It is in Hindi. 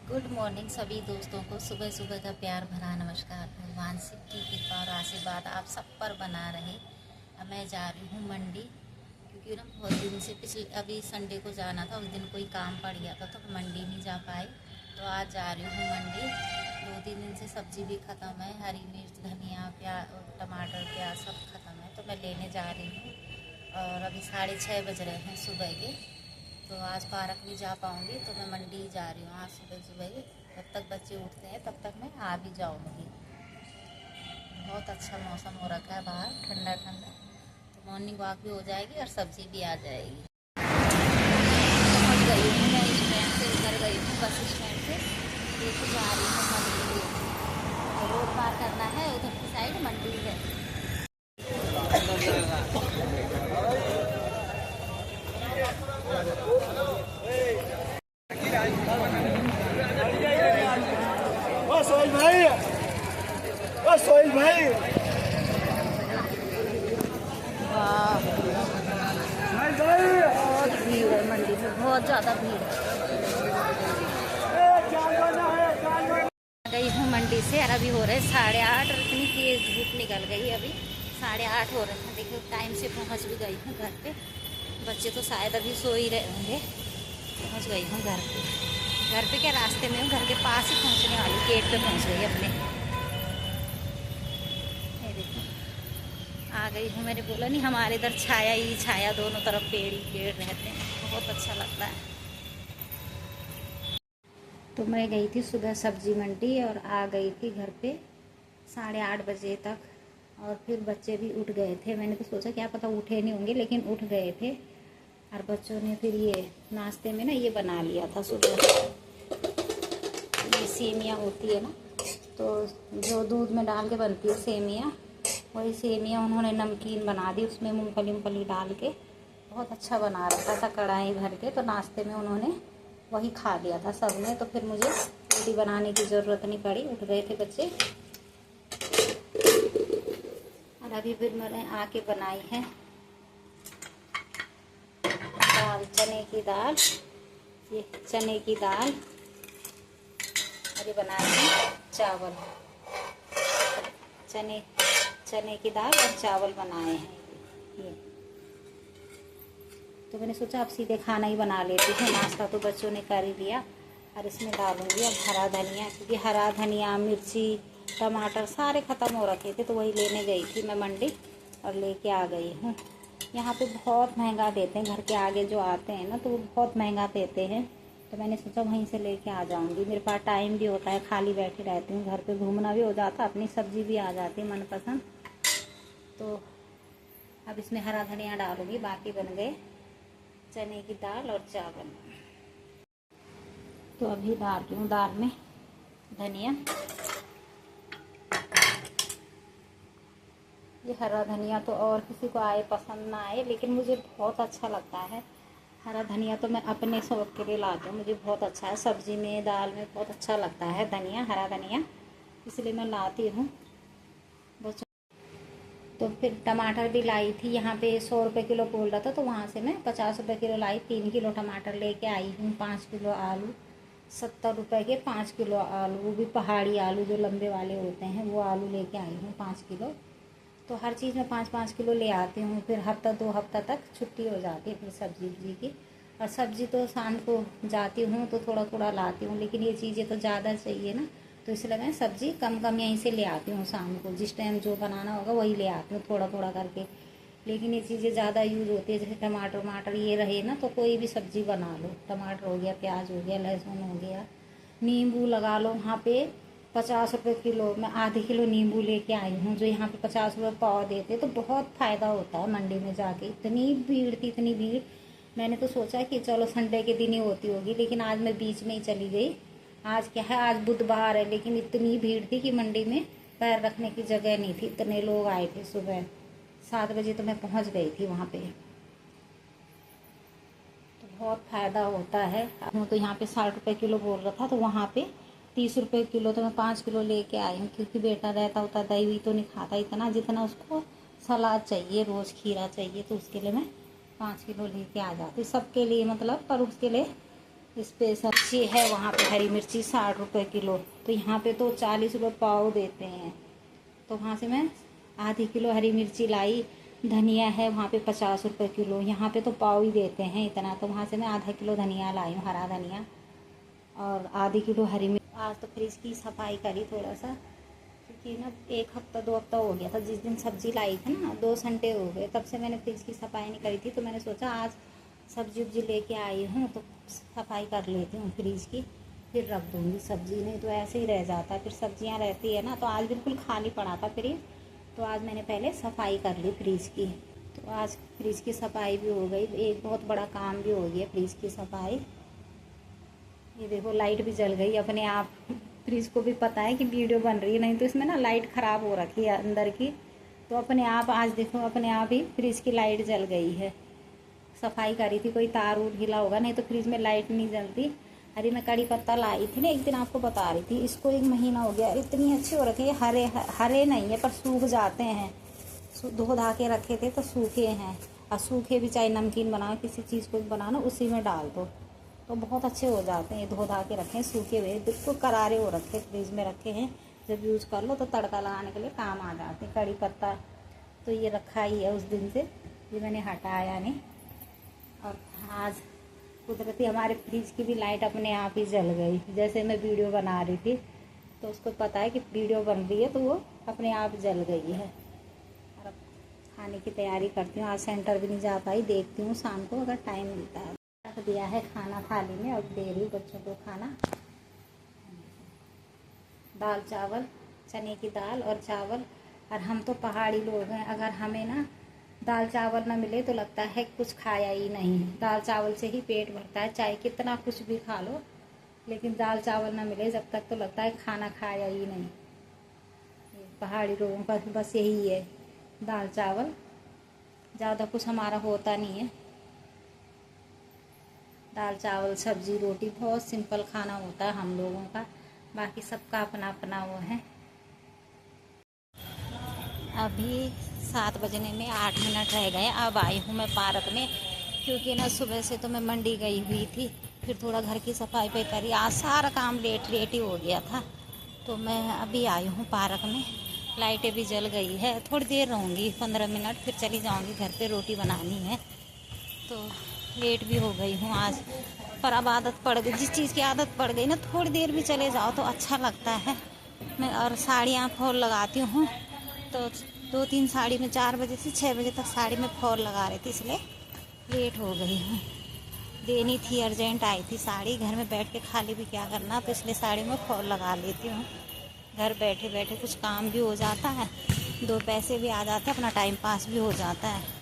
गुड मॉर्निंग सभी दोस्तों को सुबह सुबह का प्यार भरा नमस्कार। भगवान शिव की कृपा और आशीर्वाद आप सब पर बना रहे। अब मैं जा रही हूँ मंडी, क्योंकि ना बहुत दिन से पिछले अभी संडे को जाना था, उस दिन कोई काम पड़ गया था तो मंडी नहीं जा पाई। तो आज जा रही हूँ मंडी। 2-3 दिन से सब्जी भी ख़त्म है, हरी मिर्च, धनिया, प्याज, टमाटर, प्याज सब ख़त्म है, तो मैं लेने जा रही हूँ। और अभी 6:30 बज रहे हैं सुबह के। तो आज पार्क नहीं जा पाऊँगी, तो मैं मंडी जा रही हूँ आज सुबह सुबह ही। जब तक बच्चे उठते हैं तब तक मैं आ भी जाऊँगी। बहुत अच्छा मौसम हो रखा है बाहर, ठंडा ठंडा, तो मॉर्निंग वॉक भी हो जाएगी और सब्ज़ी भी आ जाएगी। पहुँच गई हूँ मैं स्टैंड से, उतर गई हूँ बस स्टैंड से, लेके जा रही हूँ मंडी। रोड पार करना है, उधर की साइड मंडी है। सोहेल भाई, सोहेल भाई, वाह, बहुत भीड़ है मंडी में, बहुत ज़्यादा भीड़ है। गई हूँ मंडी से और अभी हो रहे 8:30 और इतनी तेज़ धूप निकल गई। अभी 8:30 हो रहे हैं। देखिए टाइम से पहुँच भी गई हूँ घर पे। बच्चे तो शायद अभी सो ही रहे होंगे। पहुँच गई हूँ घर पे। घर पे क्या, रास्ते में हूँ, घर के पास ही पहुँचने वाली, गेट पे पहुँच गई अपने। ये देखो आ गई हूँ। मैंने बोला नहीं, हमारे इधर छाया ही छाया, दोनों तरफ पेड़ ही पेड़ रहते हैं, बहुत अच्छा लगता है। तो मैं गई थी सुबह सब्जी मंडी और आ गई थी घर पे 8:30 बजे तक। और फिर बच्चे भी उठ गए थे। मैंने तो सोचा क्या पता उठे नहीं होंगे, लेकिन उठ गए थे। और बच्चों ने फिर ये नाश्ते में ना ये बना लिया था सुबह। ये सेमियाँ होती है ना, तो जो दूध में डाल के बनती है सेमियाँ, वही सेमियाँ उन्होंने नमकीन बना दी, उसमें मूंगफली डाल के बहुत अच्छा बना रखा था कढ़ाई भर के। तो नाश्ते में उन्होंने वही खा लिया था सब ने। तो फिर मुझे रोटी बनाने की ज़रूरत नहीं पड़ी, उठ गए थे बच्चे। और अभी फिर मैंने आके बनाई है दाल, चने की दाल, ये चने की दाल, और ये बनाए हैं चावल। चने की दाल और चावल बनाए हैं ये। तो मैंने सोचा अब सीधे खाना ही बना लेती हूँ। नाश्ता तो बच्चों ने कर ही लिया। और इसमें डालूँगी अब हरा धनिया, क्योंकि हरा धनिया, मिर्ची, टमाटर सारे ख़त्म हो रखे थे, तो वही लेने गई थी मैं मंडी और लेके आ गई हूँ। यहाँ पे बहुत महंगा देते हैं, घर के आगे जो आते हैं ना, तो वो बहुत महंगा देते हैं। तो मैंने सोचा वहीं से लेके आ जाऊँगी। मेरे पास टाइम भी होता है, खाली बैठी रहती हूँ, घर पे घूमना भी हो जाता, अपनी सब्ज़ी भी आ जाती है मनपसंद। तो अब इसमें हरा धनिया डालूँगी। बाकी बन गए चने की दाल और चावल। तो अभी डाल रही हूँ दाल में धनिया। ये हरा धनिया तो और किसी को आए पसंद ना आए, लेकिन मुझे बहुत अच्छा लगता है हरा धनिया। तो मैं अपने शौक के लिए लाती हूँ, मुझे बहुत अच्छा है, सब्ज़ी में दाल में बहुत अच्छा लगता है धनिया, हरा धनिया, इसलिए मैं लाती हूँ। तो फिर टमाटर भी लाई थी। यहाँ पे 100 रुपये किलो बोल रहा था, तो वहाँ से मैं 50 रुपये किलो लाई। 3 किलो टमाटर लेके आई हूँ। 5 किलो आलू, 70 रुपये के 5 किलो आलू, वो भी पहाड़ी आलू जो लंबे वाले होते हैं, वो आलू लेके आई हूँ 5 किलो। तो हर चीज़ में 5-5 किलो ले आती हूँ। फिर हफ्ता 2 हफ्ता तक छुट्टी हो जाती है फिर सब्जी उब्जी की। और सब्ज़ी तो शाम को जाती हूँ तो थोड़ा थोड़ा लाती हूँ, लेकिन ये चीज़ें तो ज़्यादा चाहिए ना, तो इसलिए मैं सब्ज़ी कम कम यहीं से ले आती हूँ। शाम को जिस टाइम जो बनाना होगा वही ले आती हूँ, थोड़ा थोड़ा करके। लेकिन ये चीज़ें ज़्यादा यूज़ होती है, जैसे टमाटर वमाटर ये रहे ना, तो कोई भी सब्ज़ी बना लो, टमाटर हो गया, प्याज हो गया, लहसुन हो गया, नींबू लगा लो। वहाँ पे 50 रुपये किलो, मैं आधे किलो नींबू लेके आई हूँ, जो यहाँ पे 50 रुपये पाव देते। तो बहुत फ़ायदा होता है मंडी में जाके। इतनी भीड़ थी, इतनी भीड़, मैंने तो सोचा कि चलो संडे के दिन ही होती होगी, लेकिन आज मैं बीच में ही चली गई। आज क्या है, आज बुधवार है, लेकिन इतनी भीड़ थी कि मंडी में पैर रखने की जगह नहीं थी, इतने लोग आए थे। सुबह 7 बजे तो मैं पहुँच गई थी वहाँ पे। तो बहुत फ़ायदा होता है। अब तो यहाँ पे 60 रुपये किलो बोल रहा था, तो वहाँ पे 30 रुपये किलो। तो मैं 5 किलो लेके आई हूँ, क्योंकि बेटा रहता होता दही भी तो नहीं खाता इतना, जितना उसको सलाद चाहिए, रोज़ खीरा चाहिए, तो उसके लिए मैं 5 किलो लेके आ जाती सबके लिए, मतलब पर उसके लिए स्पेशल मिर्ची है, वहाँ पे हरी मिर्ची 60 रुपये किलो, तो यहाँ पे तो 40 रुपये पाव देते हैं। तो वहाँ से मैं आधी किलो हरी मिर्ची लाई। धनिया है वहाँ पे 50 रुपये किलो, यहाँ पे तो पाव ही देते हैं इतना, तो वहाँ से मैं आधा किलो धनिया लाई हूँ, हरा धनिया, और आधी किलो हरी मिर्च। आज तो फ्रिज की सफाई करी थोड़ा सा, क्योंकि ना 1 हफ्ता 2 हफ्ता हो गया था, जिस दिन सब्ज़ी लाई थी ना 2 घंटे हो गए, तब से मैंने फ्रिज की सफाई नहीं करी थी। तो मैंने सोचा आज सब्जी उब्जी लेके आई हूँ तो सफाई कर लेती हूँ फ्रिज की, फिर रख दूँगी सब्ज़ी, नहीं तो ऐसे ही रह जाता है, फिर सब्जियाँ रहती है ना। तो आज बिल्कुल खाली पड़ा था फ्रिज, तो आज मैंने पहले सफाई कर ली फ्रिज की। तो आज फ्रिज की सफाई भी हो गई, एक बहुत बड़ा काम भी हो गया फ्रिज की सफाई। ये देखो लाइट भी जल गई अपने आप, फ्रिज को भी पता है कि वीडियो बन रही है, नहीं तो इसमें ना लाइट ख़राब हो रखी है अंदर की, तो अपने आप आज देखो अपने आप ही फ्रिज की लाइट जल गई है। सफाई करी थी, कोई तार उर हिला होगा, नहीं तो फ्रिज में लाइट नहीं जलती। अरे मैं कड़ी पत्ता लाई थी ना एक दिन, आपको बता रही थी, इसको 1 महीना हो गया, इतनी अच्छी हो रखी है, हरे हरे नहीं है पर सूख जाते हैं, धो धा के रखे थे तो सूखे हैं। और सूखे भी चाहे नमकीन बनाओ, किसी चीज़ को बनाना, उसी में डाल दो तो बहुत अच्छे हो जाते हैं। धो धा के रखे, सूखे हुए बिल्कुल करारे हो रखे, फ्रिज में रखे हैं, जब यूज़ कर लो तो तड़का लगाने के लिए काम आ जाते हैं। कड़ी पत्ता तो ये रखा ही है उस दिन से, ये मैंने हटाया नहीं। और आज कुदरती हमारे फ्रिज की भी लाइट अपने आप ही जल गई, जैसे मैं वीडियो बना रही थी तो उसको पता है कि वीडियो बन रही है, तो वो अपने आप जल गई है। और अब खाने की तैयारी करती हूँ, आज सेंटर भी नहीं जा पाई, देखती हूँ शाम को अगर टाइम मिलता है। रख दिया है खाना थाली में और दे रही बच्चों को खाना। दाल चावल, चने की दाल और चावल। और हम तो पहाड़ी लोग हैं, अगर हमें ना दाल चावल ना मिले तो लगता है कुछ खाया ही नहीं। दाल चावल से ही पेट भरता है, चाहे कितना कुछ भी खा लो, लेकिन दाल चावल ना मिले जब तक तो लगता है खाना खाया ही नहीं। पहाड़ी लोगों का बस यही है, दाल चावल, ज़्यादा कुछ हमारा होता नहीं है। दाल चावल सब्जी रोटी, बहुत सिंपल खाना होता है हम लोगों का, बाकी सबका अपना अपना वो है। अभी 7 बजने में 8 मिनट रह गए, अब आई हूँ मैं पार्क में, क्योंकि ना सुबह से तो मैं मंडी गई हुई थी, फिर थोड़ा घर की सफाई पे करी, आज सारा काम लेट ही हो गया था, तो मैं अभी आई हूँ पार्क में। लाइटें भी जल गई है, थोड़ी देर रहूँगी 15 मिनट, फिर चली जाऊँगी घर पे, रोटी बनानी है, तो लेट भी हो गई हूँ आज। पर अब आदत पड़ गई, जिस चीज़ की आदत पड़ गई ना, थोड़ी देर भी चले जाओ तो अच्छा लगता है। मैं और साड़ियाँ फॉल लगाती हूँ, तो 2-3 साड़ी में 4 बजे से 6 बजे तक साड़ी में फॉल लगा रही थी, इसलिए लेट हो गई हूँ। देनी थी, अर्जेंट आई थी साड़ी, घर में बैठ के खाली भी क्या करना, तो इसलिए साड़ी में फॉल लगा लेती हूँ। घर बैठे बैठे कुछ काम भी हो जाता है, 2 पैसे भी आ जाते हैं, अपना टाइम पास भी हो जाता है।